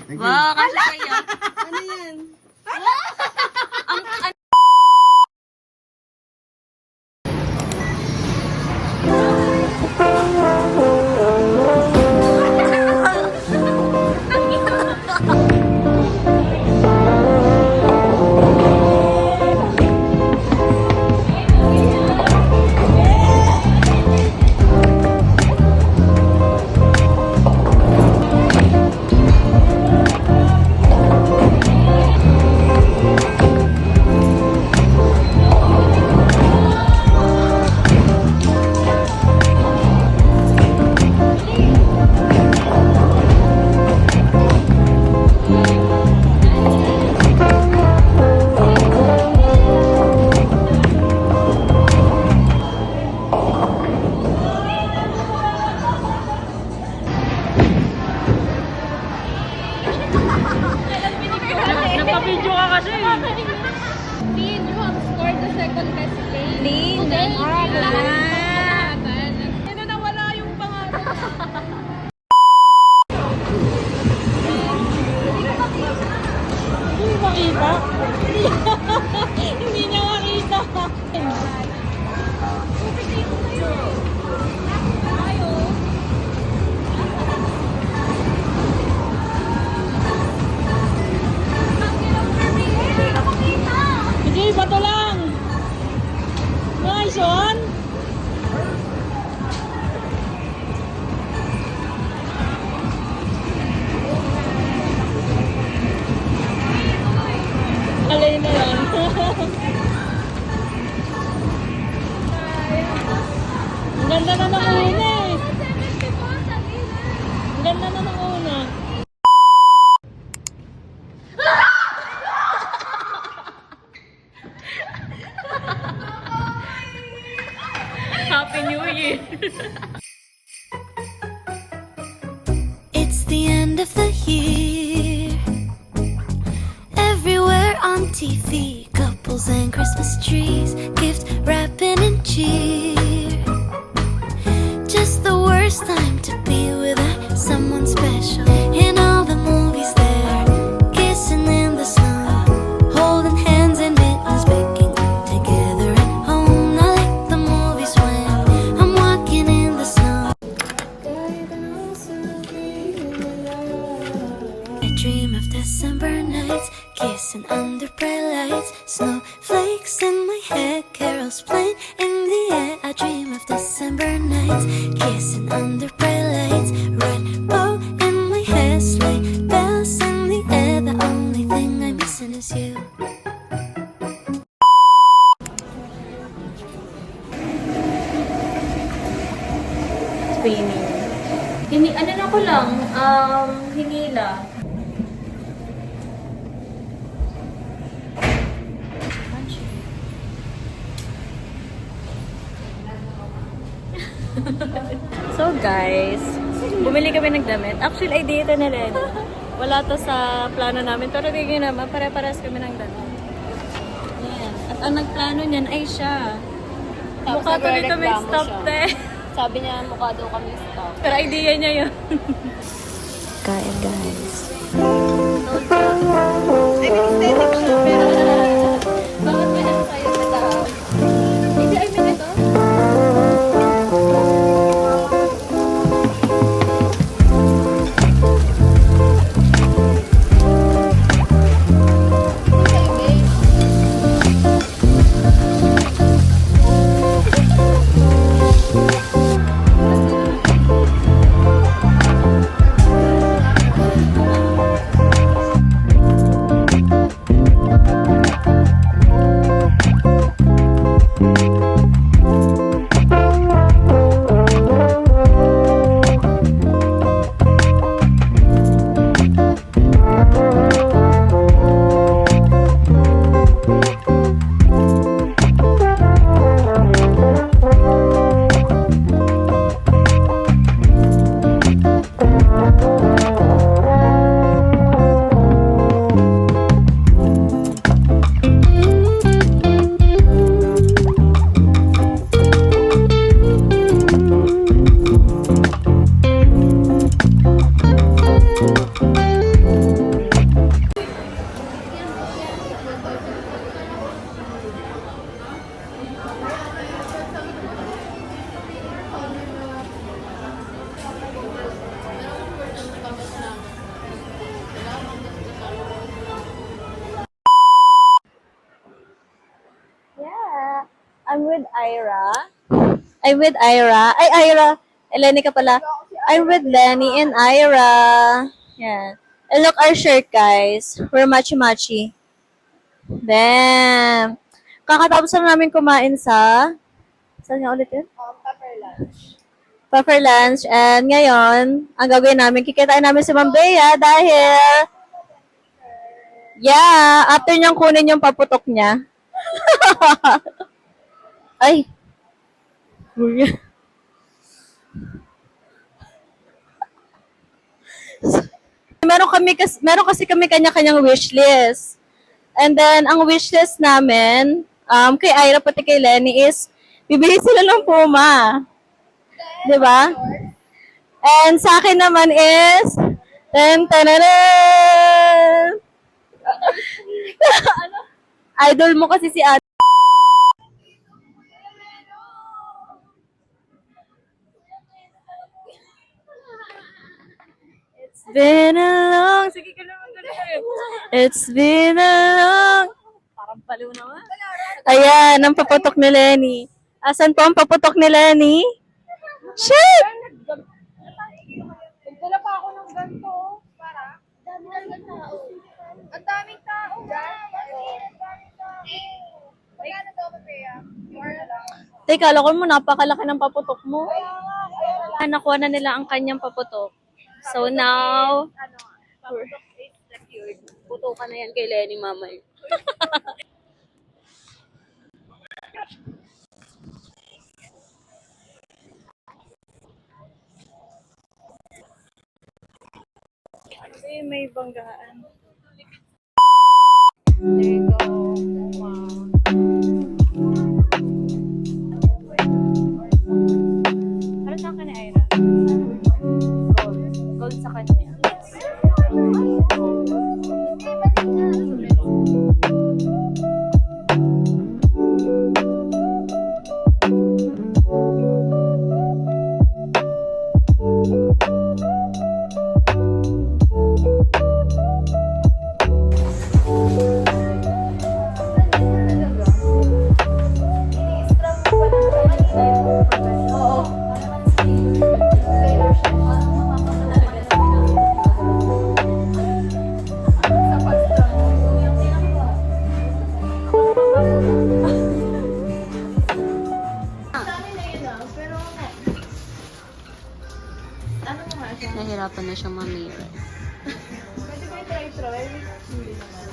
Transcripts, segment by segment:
Wow, kasi sa'yo. Ano yan? Napapidyo ka kasi. Dean, you have scored the second best place. Dean, Today, ah. Ano nawala yung pangalan? Hindi makita. Hindi niya makita. Sige, bato lang. Nice one. Alay na yan. Ang ganda na ng una eh. Ang ganda na ng una. Happy New Year! It's the end of the year. Everywhere on TV, couples and Christmas trees, gift wrapping and cheer. Just the worst time to be without someone special. In all the movies there, kissing in the snow, holding hands and mittens, baking together at home. Not like the movies when I'm walking in the snow. I dream of December nights, kissing under bright lights, snowflakes in my hair, carols playing in the air. I dream of December nights, kissing under bright lights, red bow in my hair, sleigh bells in the air. The only thing I'm missing is you. Spinning. Ano na ko lang, hinila. So guys, bumili kami ng damit. Actually, idea ito na rin. Wala to sa plano namin. Pero tingin naman, pare-pares kami ng damit. Ayan. At ang nagplano niyan ay siya. Mukha tuloy kami stop there. Sabi niya, mukha daw kami stop. Pero idea niya yun. Kain guys. Bakit may ano kayo sa tao? Hindi, ay may ito. I'm with Ira. Ay, Ira. Lenny ka pala. I'm with Lenny and Ira. Yan. And look our shirt, guys. We're matchy-matchy. Damn. Kakatapos lang namin kumain sa... Saan nga ulit yun? Puffer lunch. And ngayon, ang gagawin namin, kikitain namin si Ma'am Bea dahil... Yeah, after niyang kunin yung paputok niya. Ay. Meron kasi kami kanya-kanyang wish list. And then, ang wish list namin, kay Ira pati kay Lenny is, bibili sila ng Puma. Diba? And sa akin naman is, tan-tanaran! Idol mo kasi si Ate. It's been a long... Sige ka naman It's been a long... Parang paliw naman. Ayan, ang paputok ni Lenny. Asan po ang paputok ni Lenny? Shit! Nagdala pa ako ng ganito. Para? Daming tao. Ang daming tao. Magkano to, Mapea? Teka, alam mo, napakalaki ng paputok mo. Nakuha na nila ang kanyang paputok. So now, putukan na yan kay Lenny mamay. Kasi may banggaan. There you go. Wow. Ano sa akin ni Ira? Gold. Gold sa kanya. Nahirapan na siyang mamili. Pwede ba i-try? Hindi naman.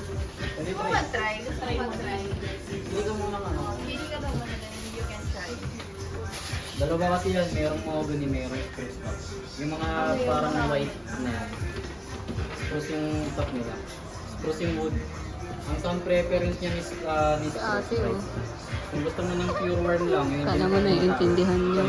Gusto mo mag-try? Gusto mo mag-try? Hindi ka muna Hindi ka daw muna then you can try. Dalawa kasi yan, merong mahogany, merong spruce top. Yung mga parang white na yan. Spruce yung top nila. Spruce yung wood. Ang sound preference niya is Ate, oh. Kung gusto mo ng pure worm lang, yun. Kala mo naiintindihan niya.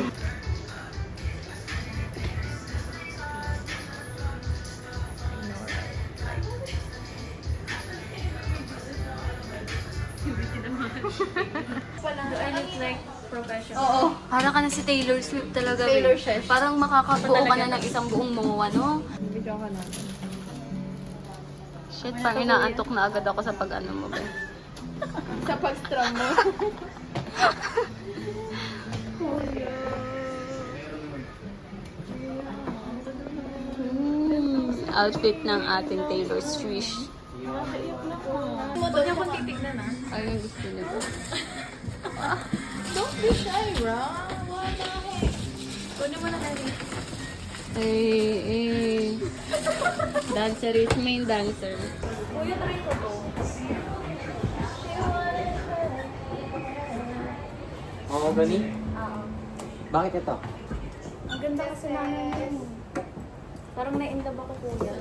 Do I look like professional? Oo. Para ka na si Taylor Swift talaga. Taylor eh. Swift. Parang makakabuo ka na ng isang buong MOA, no? Video ka natin. Shit, parang inaantok na agad ako sa pag-ano mo ba? Sa pag-strum mo. Outfit ng ating Taylor Swift. Huwag niya kung titignan ah. Ayun gusto niya. Don't be shy, bro. Wala ako. Kunin mo na kayo. Dancer is main dancer. Kuya, try ko to. Mahogany? Oo. Bakit ito? Ang ganda kasi namin yun. Parang na-indab ako, kuya.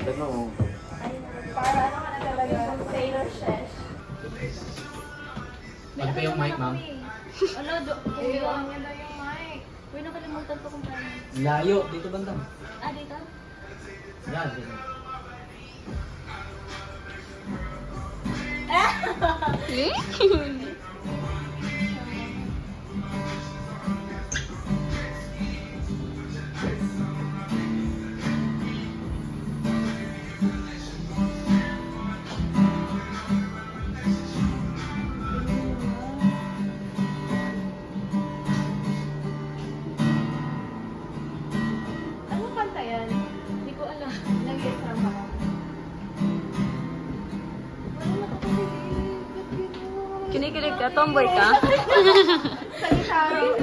Ito mo. Para ano ka na talaga? Taylor Swift. Ano pa yung mic, ma'am? Ano, kuya, ang ganda yung mic. Uy, nakalimutan ko kung paano. Layo, dito banda. Ah, dito? Yan, dito. Kinikilig ka? Tomboy ka? Sagitaro.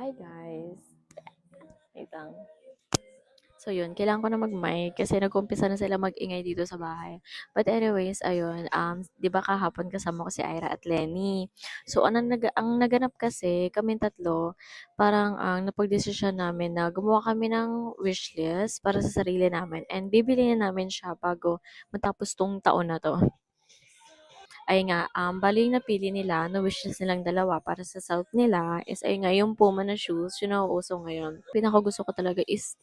Hi guys. Wait lang. So yun, kailangan ko na mag-mic kasi nag-umpisa na sila mag-ingay dito sa bahay. But anyways, ayun, 'di ba kahapon kasama ko si Ira at Lenny. So ang naganap kasi kaming tatlo, parang ang napagdesisyon namin na gumawa kami ng wishlist para sa sarili namin and bibilihin namin siya bago matapos tong taon na 'to. Ayun nga, bale yung napili nila na wishlist nilang dalawa para sa self nila is ayun nga yung Puma na shoes, yung nauuso ngayon. Pinakagusto ko talaga is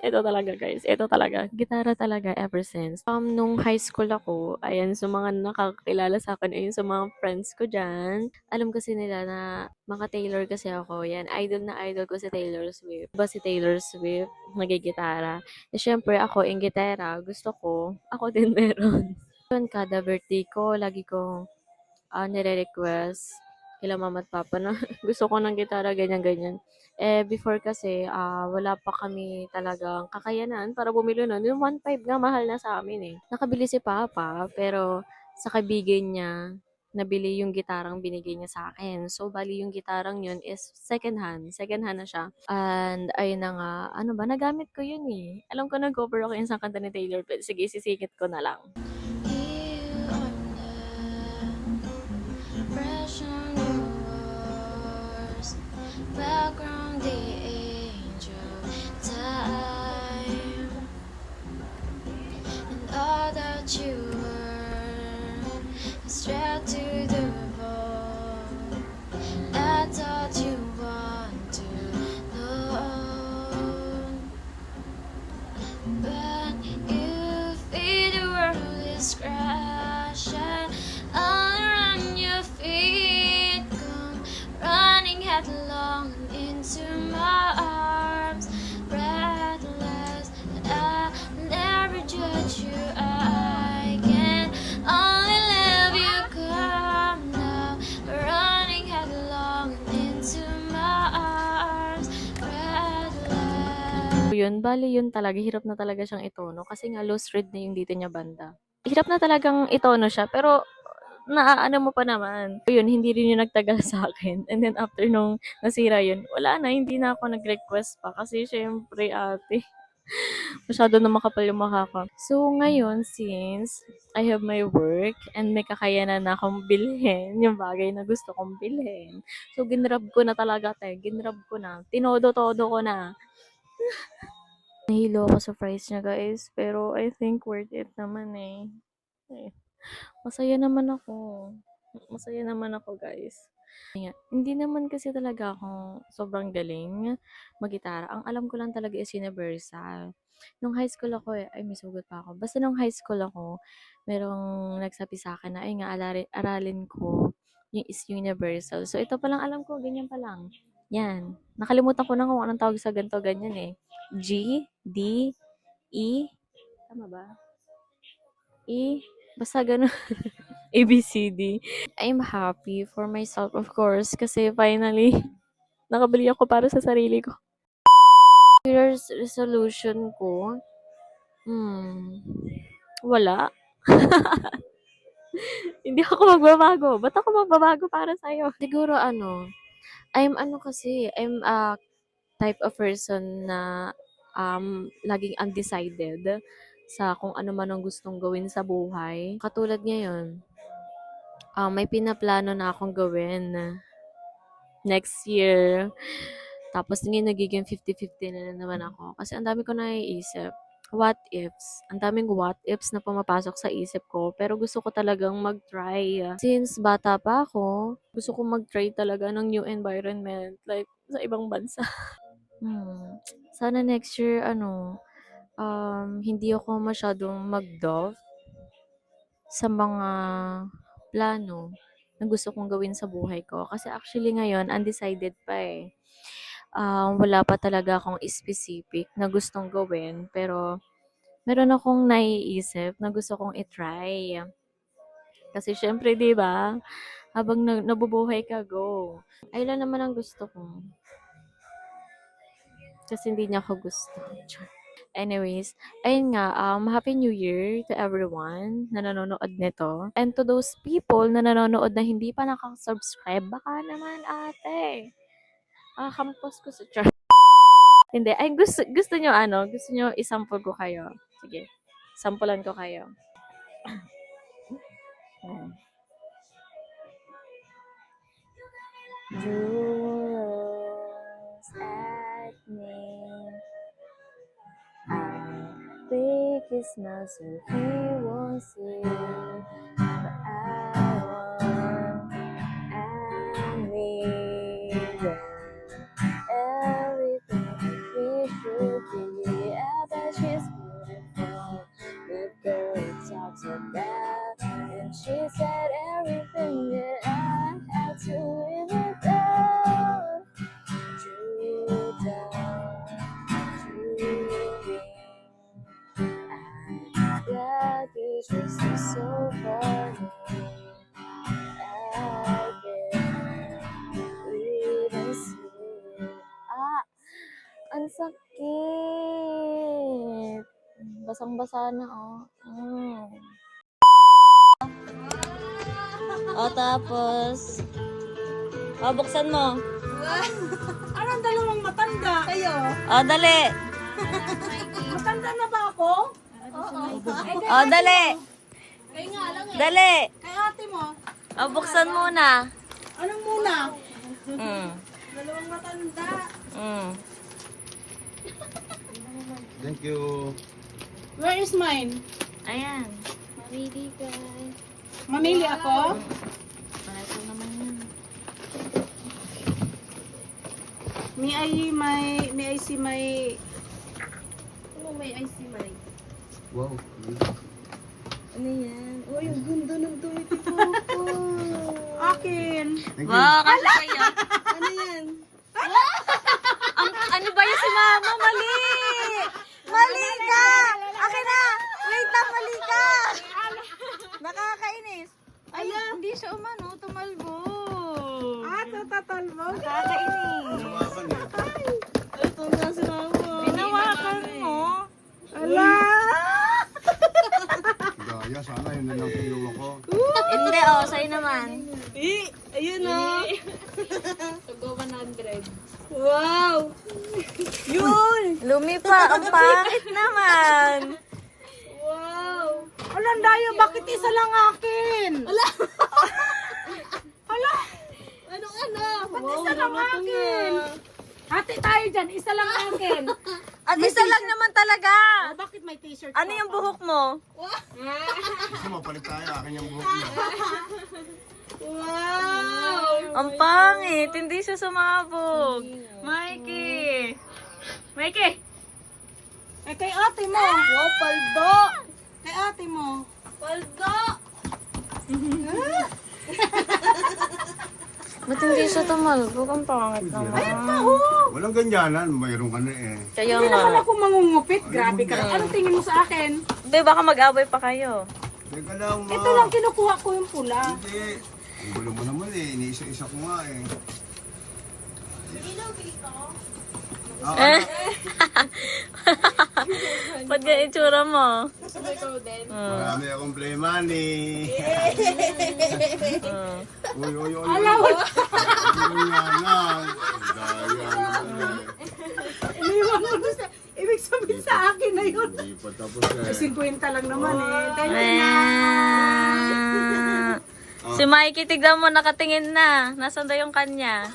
ito talaga guys, ito talaga. Gitara talaga ever since. Nung high school ako, ayan, sa mga nakakakilala sa akin, ayun, sa mga friends ko dyan, alam kasi nila na mga Taylor kasi ako. Yan, idol na idol ko si Taylor Swift. Ba si Taylor Swift, nagigitara. Eh, syempre ako, yung gitara, gusto ko, ako din meron. Yun, kada birthday ko, lagi kong nire-request kila mama at papa na gusto ko ng gitara, ganyan-ganyan. Eh, before kasi, wala pa kami talagang kakayanan para bumili nun. Yung 1.5 nga, mahal na sa amin eh. Nakabili si papa, pero sa kaibigan niya, nabili yung gitarang binigay niya sa akin. So, bali yung gitarang yun is second hand. Second hand na siya. And, ayun na nga, ano ba, nagamit ko yun eh. Alam ko nag-cover ako yung isang kanta ni Taylor, but sige, sisingit ko na lang. You are fresh on yours, background the angel time, and all that you were, straight to the bone. I thought you want to know, but you feel the world is crashing all around your feet. Come running headlong into my arms, breathless, and I never judge you. I can only love you. Come now, running headlong into my arms, breathless. Yun, bale yun talaga, hirap na talaga siyang itono kasi nga low read na yung dito niya banda. Hirap na talagang itono siya, pero naaano mo pa naman. Yun, hindi rin yung nagtagal sa akin. And then after nung nasira yun, wala na, hindi na ako nag-request pa kasi syempre ate, masyado na makapal yung mukha ko. So ngayon, since I have my work and may kakayanan na akong bilhin yung bagay na gusto kong bilhin. So ginrab ko na talaga, ginrab ko na. Tinodo-todo ko na. Nahilo ako sa price niya guys, pero I think worth it naman eh. Eh, masaya naman ako. Masaya naman ako guys. Nga, hindi naman kasi talaga ako sobrang galing magitara. Ang alam ko lang talaga is universal. Nung high school ako eh, ay may sugot pa ako. Basta nung high school ako, merong nagsabi sa akin na ay nga aralin ko yung is universal. So ito pa lang alam ko, ganyan pa lang. Yan. Nakalimutan ko na kung anong tawag sa ganito, ganyan eh. G, D, E, tama ba? E, basta ganun. A, B, C, D. I'm happy for myself, of course, kasi finally, nakabili ako para sa sarili ko. New Year's resolution ko, wala. Hindi ako magbabago. Ba't ako magbabago para sa'yo? Siguro I'm a type of person na laging undecided sa kung ano man ang gustong gawin sa buhay. Katulad ngayon, may pinaplano na akong gawin next year. Tapos ngayon nagiging 50-50 na naman ako. Kasi ang dami ko naiisip. What ifs? Ang daming what ifs na pumapasok sa isip ko. Pero gusto ko talagang mag-try. Since bata pa ako, gusto ko mag-try talaga ng new environment. Like, sa ibang bansa. Sana next year, hindi ako masyadong mag-dove sa mga plano na gusto kong gawin sa buhay ko. Kasi actually ngayon, undecided pa eh. wala pa talaga akong specific na gustong gawin. Pero, meron akong naiisip na gusto kong itry. Kasi syempre, di ba? Habang nabubuhay ka, go. Ay, lang naman ang gusto ko. Kasi hindi niya ako gusto. Char. Anyways, ayun nga, Happy New Year to everyone na nanonood nito. And to those people na nanonood na hindi pa nakasubscribe, baka naman ate. Kampos ko sa char. Hindi, ay gusto nyo gusto nyo isample ko kayo. Sige, sampulan ko kayo. You looks at me. I think he smells so he won't see. But I want and need everything we should be. I bet she's beautiful. The girl talks about, and she said everything that I had to live without. True down, true. Yeah, this was so funny. I can't even see. Ang sakit. Basang-basa na, oh. O, tapos. O, buksan mo. Anong dalawang matanda? Kayo? O, dali. Matanda na ba ako? O, dali. Kayo nga lang eh. Dali. Kay ate mo. O, buksan muna. Anong muna? Mm. Dalawang matanda. Mm. Thank you. Where is mine? Ayan. Mamili ka. Mamili ako? Ito naman yan. May I see my... Ano may I see my... Wow. Ano yan? Oh, yung ganda ng damit ito ko. Akin. Thank you. Wow, kasi kayo. Ano yan? Ano ba yan si mama? Mali! Mali ka! Akin na! Wait lang, mali ka! Nakakainis. Ay, hindi siya umano, tumalbo. Tatalbo. Nakakainis. Hawakan eh. Ito na si mama. Pinawakan mo. Ala! Gaya, sana yun na lang kinuha ko. Hindi, sa'yo naman. Ayun o. Tugo 100. Wow! Yun! Lumi pa, ang pangit naman. Wow! Alam dayo, bakit isa lang akin? Ala! Ala! Anong ano? Ba't isa lang akin? Hati tayo dyan, isa lang akin. At isa lang naman talaga. Bakit may t-shirt Ano yung buhok mo? Gusto mo, palit tayo. Akin yung buhok mo. Wow! Ang pangit, hindi siya sumabog. Mikey! Mikey! Eh, kay ate mo. Wow, paldo! Kay ate mo. Paldo! Ba't hindi siya tumalbog? Ang pangit naman. Walang ganyanan. Mayroon ka na eh. Kaya Hindi naman nga. ako mangungupit. Grabe ka. Anong tingin mo sa akin? Hindi, baka mag-away pa kayo. Teka lang, ma. Ito lang kinukuha ko yung pula. Hindi. Ang gulo mo naman eh. Iniisa-isa ko nga eh. Eh? Ba't ka itsura mo? Marami akong play money. Uy, uy, uy. Alaw! Ganyanan. Gaya naman eh. Iniwan mo gusto. Ibig sabihin sa akin na yun. Hindi pa tapos eh. 50 lang naman eh. Thank you na. Si Mikey, tignan mo, nakatingin na. Nasaan daw yung kanya?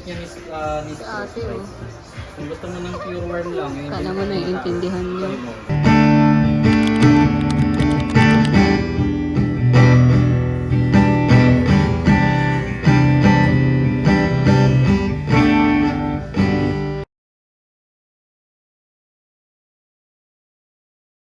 niya is Si ate, oh. Kung gusto mo ng pure worm lang, yun Kala mo naiintindihan niya. Mo.